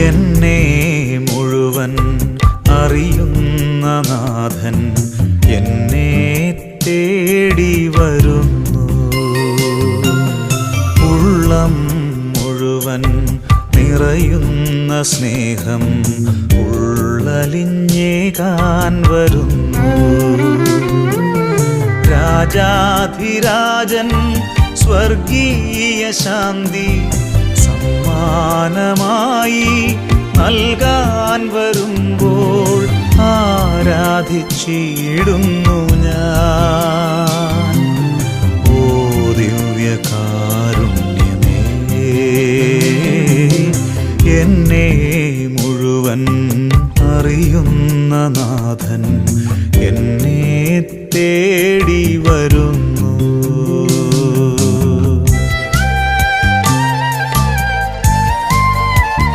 എന്നെ മുഴുവൻ അറിയുന്ന നാഥൻ എന്നെ തേടി വരുന്നു. ഉള്ളം മുഴുവൻ നിറയുന്ന സ്നേഹം ഉള്ളലിഞ്ഞേകാൻ വരുന്നു. രാജാധിരാജൻ സ്വർഗീയ ശാന്തി സമ്മാനമായി നൽകാൻ വരുമ്പോൾ ആരാധിച്ചിടുന്നു ഞാൻ. ഓ ദിവ്യകാരുണ്യമേ, എന്നെ മുഴുവൻ അറിയുന്ന നാഥൻ എന്നെ തേടി വരുന്നു.